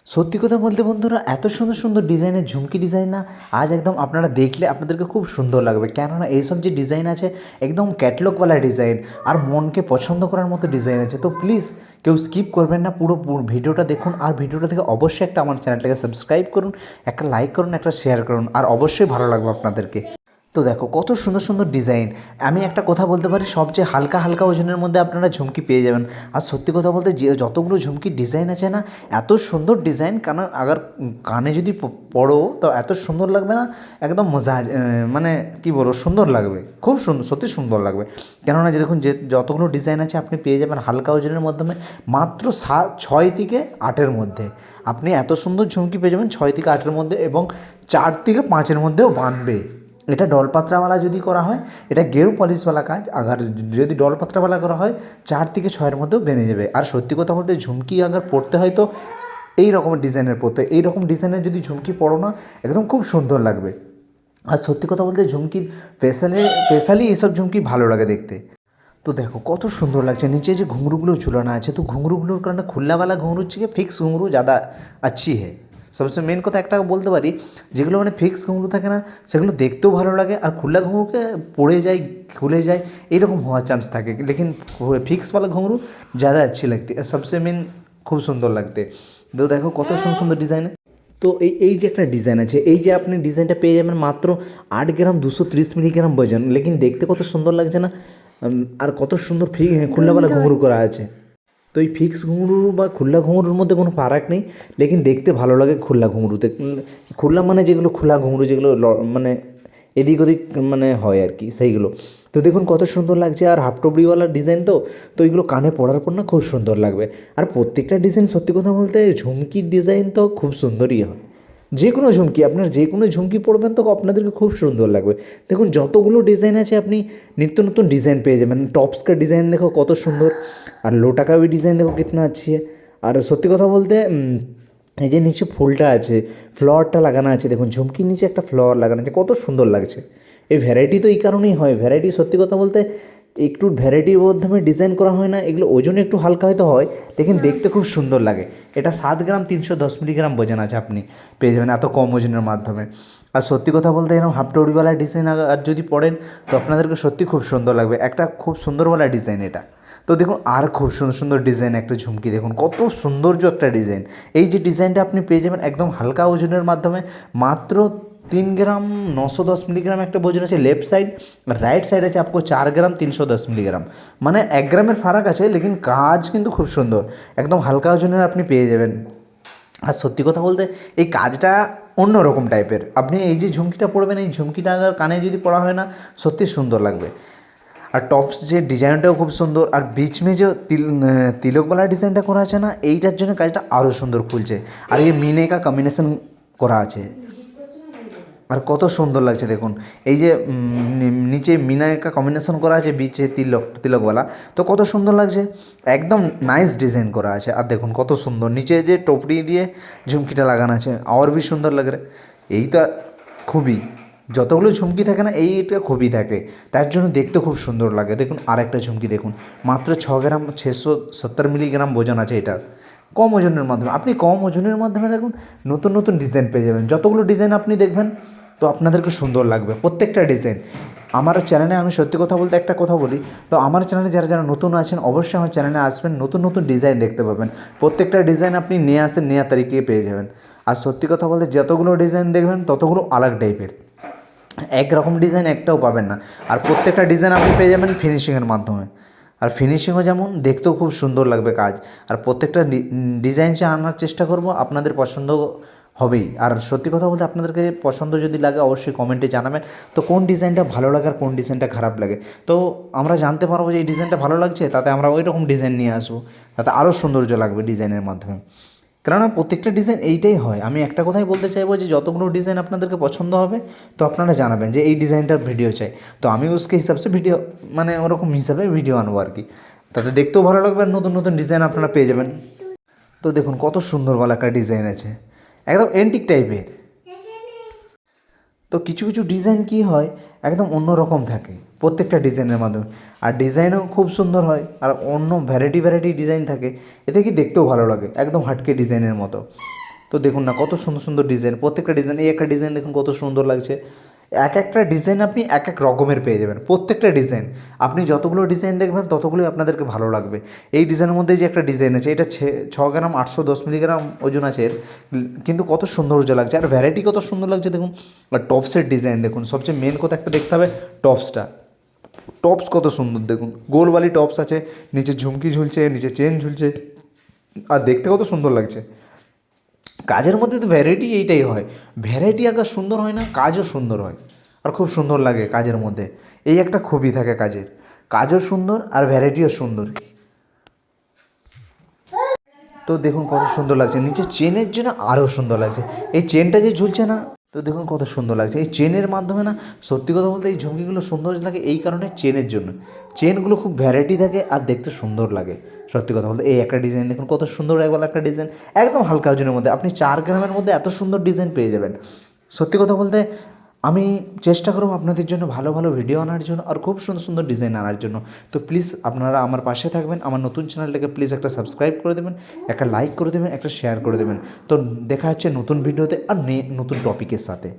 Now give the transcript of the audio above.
সত্যি কথা বলতে বন্ধুরা, এত সুন্দর সুন্দর ডিজাইনের ঝুমকি ডিজাইন না আজ একদম আপনারা দেখলে আপনাদেরকে খুব সুন্দর লাগবে। কেননা এইসব যে ডিজাইন আছে একদম ক্যাটলগওয়ালা ডিজাইন আর মনকে পছন্দ করার মতো ডিজাইন আছে। তো প্লিজ কেউ স্কিপ করবেন না, পুরো ভিডিওটা দেখুন। আর ভিডিওটা থেকে অবশ্যই একটা আমার চ্যানেলটাকে সাবস্ক্রাইব করুন, একটা লাইক করুন, একটা শেয়ার করুন, আর অবশ্যই ভালো লাগবে আপনাদেরকে। তো দেখো কত সুন্দর সুন্দর ডিজাইন। আমি একটা কথা বলতে পারি, সবচেয়ে হালকা হালকা ওজনের মধ্যে আপনারা ঝুমকি পেয়ে যাবেন। আর সত্যি কথা বলতে যে যতগুলো ঝুমকির ডিজাইন আছে না, এত সুন্দর ডিজাইন, কারণ আগার কানে যদি পড়ো তো এত সুন্দর লাগবে না, একদম মজা মানে কি বলবো, সুন্দর লাগবে, খুব সুন্দর, সত্যি সুন্দর লাগবে। কেননা যে দেখুন যে যতগুলো ডিজাইন আছে আপনি পেয়ে যাবেন হালকা ওজনের মাধ্যমে মাত্র 6 থেকে 8-এর মধ্যে। আপনি এত সুন্দর ঝুমকি পেয়ে যাবেন 6 থেকে 8-এর মধ্যে, এবং 4 থেকে 5-এর মধ্যেও বানবে। এটা ডলপাত্রাওয়ালা যদি করা হয়, এটা গেরু পলিশওয়ালা কাজ। আগার যদি ডলপাত্রাওয়ালা করা হয় 4 থেকে 6-এর মধ্যেও বেনে যাবে। আর সত্যি কথা বলতে ঝুমকি আগার পড়তে হয় তো এই রকমের ডিজাইনের পড়তে হয়। এই রকম ডিজাইনের যদি ঝুমকি পড়ো না, একদম খুব সুন্দর লাগবে। আর সত্যি কথা বলতে ঝুমকির স্পেশালি এইসব ঝুমকি ভালো লাগে দেখতে। তো দেখো কত সুন্দর লাগছে, নিচে যে ঘুঙরুগুলো ঝুলানো আছে, তো ঘুঙরুগুলোর কারণে খুল্লাওয়ালা ঘুঙরুর থেকে ফিক্স ঘুঙরু ज़्यादा अच्छी है। সবচেয়ে মেন কথা একটা বলতে পারি, যেগুলো মানে ফিক্স ঘুঙরু থাকে না, সেগুলো দেখতেও ভালো লাগে, আর খুল্লা ঘুঙরুকে পড়ে যায়, খুলে যায়, এইরকম হওয়ার চান্স থাকে। লেকিন ফিক্সওয়ালা ঘুঙরু ज़्यादा अच्छी लगती है, सबसे मेन খুব সুন্দর লাগতে। তো দেখো কত সুন্দর সুন্দর ডিজাইন। তো এই যে একটা ডিজাইন আছে, এই যে আপনি ডিজাইনটা পেয়ে যাবেন মাত্র 8 গ্রাম 230 মিলিগ্রাম ওজন। লেকিন দেখতে কত সুন্দর লাগছে না, আর কত সুন্দর খুল্লাওয়ালা ঘুঙরু করা আছে। তো এই ফিক্স ঘুঙরু বা খুল্লা ঘুঙরুর মধ্যে কোনো ফারাক নেই, লেকিন দেখতে ভালো লাগে খুল্লা ঘুঙরুতে। খুল্লা মানে যেগুলো খোলা ঘুঙরু, যেগুলো মানে এদিক ওদিক মানে হয় আর কি, সেইগুলো। তো দেখুন কত সুন্দর লাগছে, আর হাফ টুবড়িওয়ালা ডিজাইন। তো এইগুলো কানে পড়ার পর না খুব সুন্দর লাগবে। আর প্রত্যেকটা ডিজাইন সত্যি কথা বলতে ঝুমকির ডিজাইন তো খুব সুন্দরই হয়। যে কোনো ঝুমকি, আপনার যে কোনো ঝুমকি পরবেন তো আপনাদেরকে খুব সুন্দর লাগবে। দেখুন যতগুলো ডিজাইন আছে আপনি নিত্য নতুন ডিজাইন পেয়ে যাবেন। টপস का ডিজাইন দেখো কত সুন্দর, আর লোটা का भी ডিজাইন দেখো कितना अच्छी है। আর সত্যি কথা বলতে এই যে নিচে ফুলটা আছে, ফ্লাওয়ারটা লাগানো আছে, দেখুন ঝুমকির নিচে একটা ফ্লাওয়ার লাগানো আছে, কত সুন্দর লাগছে। এই ভ্যারাইটি তো এই কারণেই হয়, ভ্যারাইটি সত্যি কথা বলতে একটু ভ্যারাইটির মাধ্যমে ডিজাইন করা হয় না, এগুলো ওজনে একটু হালকা হয়তো হয়, লেকিন দেখতে খুব সুন্দর লাগে। এটা 7 গ্রাম 310 মিলিগ্রাম ওজন আছে, আপনি পেয়ে যাবেন এত কম ওজনের মাধ্যমে। আর সত্যি কথা বলতে এরকম হাফ টুবড়িওয়ালা ডিজাইন আর যদি পড়েন তো আপনাদেরকে সত্যি খুব সুন্দর লাগবে, একটা খুব সুন্দরওয়ালা ডিজাইন এটা। তো দেখুন আর খুব সুন্দর সুন্দর ডিজাইন একটা ঝুমকি, দেখুন কত সৌন্দর্য একটা ডিজাইন। এই যে ডিজাইনটা আপনি পেয়ে যাবেন একদম হালকা ওজনের মাধ্যমে মাত্র 3 গ্রাম 910 মিলিগ্রাম একটা ওজন আছে লেফট সাইড, রাইট সাইড আছে आपको 4 গ্রাম 310 মিলিগ্রাম। মানে 1 গ্রামের ফারাক আছে, লেকিন কাজ কিন্তু খুব সুন্দর, একদম হালকা ওজনের আপনি পেয়ে যাবেন। আর সত্যি কথা বলতে এই কাজটা অন্য রকম টাইপের। আপনি এই যে ঝুমকিটা পরবেন, এই ঝুমকিটা আবার কানে যদি পরা হয় না, সত্যি সুন্দর লাগবে। আর টপস যে ডিজাইনটাও খুব সুন্দর, আর বিচ মে যে তিলকওয়ালা ডিজাইনটা করা আছে না, এইটার জন্য কাজটা আরও সুন্দর খুলছে। আর এই মিনে কা কম্বিনেশন করা আছে, আর কত সুন্দর লাগছে দেখুন। এই যে নিচে মিনা কা কম্বিনেশন করা আছে, বিচে তিলকওয়ালা, তো কত সুন্দর লাগছে, একদম নাইস ডিজাইন করা আছে। আর দেখুন কত সুন্দর নিচে যে টোপড়ি দিয়ে ঝুমকিটা লাগানো আছে, আর ভি সুন্দর লাগে রে। এইটা খুবই, যতগুলো ঝুমকি থাকে না এইটা খুবই থাকে, তার জন্য দেখতে খুব সুন্দর লাগে। দেখুন আর একটা ঝুমকি দেখুন, মাত্র 6 গ্রাম 670 মিলিগ্রাম ওজন আছে এটার, কম ওজনের মাধ্যমে। আপনি কম ওজনের মাধ্যমে দেখুন নতুন নতুন ডিজাইন পেয়ে যাবেন। যতগুলো ডিজাইন আপনি দেখবেন তো আপনাদেরকে সুন্দর লাগবে প্রত্যেকটা ডিজাইন। আমার চ্যানেলে আমি সত্যি কথা বলতে একটা কথা বলি, তো আমার চ্যানেলে যারা যারা নতুন আছেন অবশ্যই আমার চ্যানেলে আসবেন, নতুন নতুন ডিজাইন দেখতে পাবেন। প্রত্যেকটা ডিজাইন আপনি নিয়ে আসেন, নেওয়া তারিখে পেয়ে যাবেন। আর সত্যি কথা বলতে যতগুলো ডিজাইন দেখবেন ততগুলো আলাগ টাইপের, একরকম ডিজাইন একটাও পাবেন না। আর প্রত্যেকটা ডিজাইন আপনি পেয়ে যাবেন ফিনিশিংয়ের মাধ্যমে, আর ফিনিশিংও যেমন দেখতেও খুব সুন্দর লাগবে কাজ। আর প্রত্যেকটা ডিজাইন যে আনার চেষ্টা করব আপনাদের পছন্দ হবেই। আর সত্যি কথা বলতে আপনাদেরকে পছন্দ যদি লাগে অবশ্যই কমেন্টে জানাবেন, তো কোন ডিজাইনটা ভালো লাগে আর কোন ডিজাইনটা খারাপ লাগে, তো আমরা জানতে পারবো যে এই ডিজাইনটা ভালো লাগছে, তাতে আমরা ওই রকম ডিজাইন নিয়ে আসবো, তাতে আরও সৌন্দর্য লাগবে ডিজাইনের মাধ্যমে। কেননা প্রত্যেকটা ডিজাইন এইটাই হয়। আমি একটা কথাই বলতে চাইবো যে যতগুলো ডিজাইন আপনাদেরকে পছন্দ হবে তো আপনারা জানাবেন যে এই ডিজাইনটার ভিডিও চাই, তো আমি উসকে হিসাবসে ভিডিও মানে ওরকম হিসাবে ভিডিও আনবো আর কি, তাতে দেখতেও ভালো লাগবে আর নতুন নতুন ডিজাইন আপনারা পেয়ে যাবেন। তো দেখুন কত সুন্দরওয়ালা একটা ডিজাইন আছে, একদম এন্টিক টাইপের। তো কিছু কিছু ডিজাইন কী হয় একদম অন্য রকম থাকে প্রত্যেকটা ডিজাইনের মাধ্যমে, আর ডিজাইনও খুব সুন্দর হয়, আর অন্য ভ্যারাইটি ভ্যারাইটি ডিজাইন থাকে, এতে কি দেখতেও ভালো লাগে, একদম হাটকে ডিজাইনের মতো। তো দেখুন না কত সুন্দর সুন্দর ডিজাইন, প্রত্যেকটা ডিজাইন, এই একটা ডিজাইন দেখুন কত সুন্দর লাগছে। এক একটা ডিজাইন আপনি এক এক রকমের পেয়ে যাবেন, প্রত্যেকটা ডিজাইন আপনি যতগুলো ডিজাইন দেখবেন ততগুলোই আপনাদেরকে ভালো লাগবে। এই ডিজাইনের মধ্যে যে একটা ডিজাইন আছে, এটা 6 গ্রাম 810 মিলিগ্রাম ওজন আছে এর, কিন্তু কত সৌন্দর্য লাগছে আর ভ্যারাইটি কত সুন্দর লাগছে দেখুন। আর টপসের ডিজাইন দেখুন, সবচেয়ে মেন কথা একটা দেখতে হবে টপসটা, টপস কত সুন্দর দেখুন, গোলবালি টপস আছে, নিচে ঝুমকি ঝুলছে, নিচে চেন ঝুলছে, আর দেখতে কত সুন্দর লাগছে। কাজের মধ্যে তো ভ্যারাইটি এইটাই হয়, ভ্যারাইটি আগে সুন্দর হয় না, কাজও সুন্দর হয় আর খুব সুন্দর লাগে কাজের মধ্যে। এই একটা খুবই থাকে কাজের, কাজও সুন্দর আর ভ্যারাইটিও সুন্দর। তো দেখুন কত সুন্দর লাগছে, নিচে চেনের জন্য আরও সুন্দর লাগছে, এই চেনটা যে ঝুলছে না, তো দেখুন কত সুন্দর লাগছে এই চেনের মাধ্যমে না। সত্যি কথা বলতে এই ঝুমকিগুলো সুন্দর লাগে এই কারণে, চেনের জন্য, চেনগুলো খুব ভ্যারাইটি থাকে আর দেখতে সুন্দর লাগে। সত্যি কথা বলতে এই একটা ডিজাইন দেখুন কত সুন্দর একবার একটা ডিজাইন, একদম হালকা ওজনের মধ্যে আপনি 4 গ্রামের মধ্যে এত সুন্দর ডিজাইন পেয়ে যাবেন। সত্যি কথা বলতে আমি চেষ্টা করব আপনাদের জন্য ভালো ভালো ভিডিও আনার জন্য আর খুব সুন্দর সুন্দর ডিজাইন আনার জন্য। তো প্লিজ আপনারা আমার পাশে থাকবেন, আমার নতুন চ্যানেলটাকে প্লিজ একটা সাবস্ক্রাইব করে দেবেন, একটা লাইক করে দেবেন, একটা শেয়ার করে দেবেন। তো দেখা হচ্ছে নতুন ভিডিওতে আর নতুন টপিকের সাথে।